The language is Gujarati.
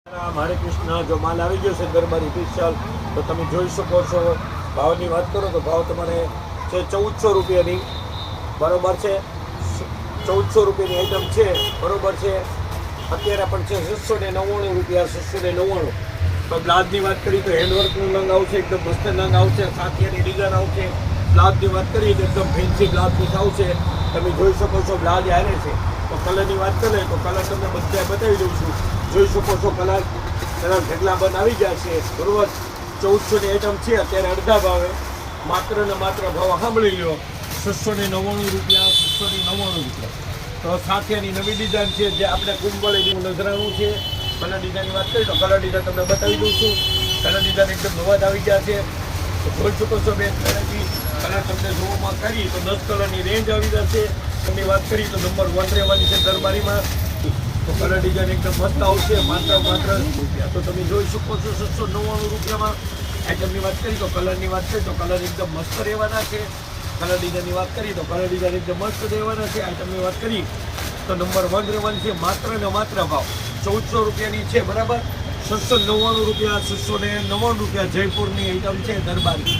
हरे कृष्ण जो माल આવી ગયો છે દરબારી સ્પેશિયલ તો તમે જોઈ શકો છો। ભાવની વાત કરો તો ભાવ તમારે છે 1400 રૂપિયાની, બરોબર છે। 1400 રૂપિયાની આઈટમ છે, બરોબર છે। અત્યારે પણ છે 699 રૂપિયા, 699। તો બ્લાઉઝની વાત કરીએ તો હેન્ડવર્કનું લંગ આવશે, એકદમ મસ્ત લંગ આવશે, સાથિયાની ડિઝાઇન આવશે। બ્લાઉઝની વાત કરીએ તો એકદમ ફેન્સી બ્લાઉઝ પીસ આવશે, તમે જોઈ શકો છો। બ્લાઉઝ હારે છે તો કલરની વાત કરીએ તો કલર તમને બધા બતાવી દઉં છું, જોઈ શકો છો। કલર ઢગલા બંધ આવી ગયા છે, બરોબર। 1400ની આઈટમ છે, અત્યારે અડધા ભાવે, માત્ર ને માત્ર ભાવ સાંભળી લો, 699 રૂપિયા, 699 રૂપિયા। તો સાથિયાની નવી ડિઝાઇન છે, જે આપણે કુંભળીનું નજરાણું છે। કલર ડિઝાઇનની વાત કરીએ તો કલર ડિઝાઇન તમને બતાવી દઉં છું। કલર ડિઝાઇન એકદમ નવા જ આવી ગયા છે, તો જોઈ શકો છો। બે વેરાયટી કલર તમને જોવામાં કરીએ તો 10 કલરની રેન્જ આવી જશે। એની વાત કરીએ તો નંબર 1 રહેવાની છે દરબારીમાં। તો કલર ડિઝાઇન એકદમ મસ્ત આવશે, માત્ર રૂપિયા। તો તમે જોઈ શકો છો 699 રૂપિયામાં। આઈટમની વાત કરીએ તો કલરની વાત કરીએ તો કલર એકદમ મસ્ત રહેવાના છે। કલર ડિઝાઇનની વાત કરીએ તો કલર ડિઝાઇન એકદમ મસ્ત રહેવાના છે। આઈટમની વાત કરીએ તો નંબર 1 રહેવાની છે, માત્ર ને માત્ર ભાવ 1400 રૂપિયાની છે, બરાબર। 699 રૂપિયા, 699 રૂપિયા, જયપુરની આઈટમ છે દરબારી।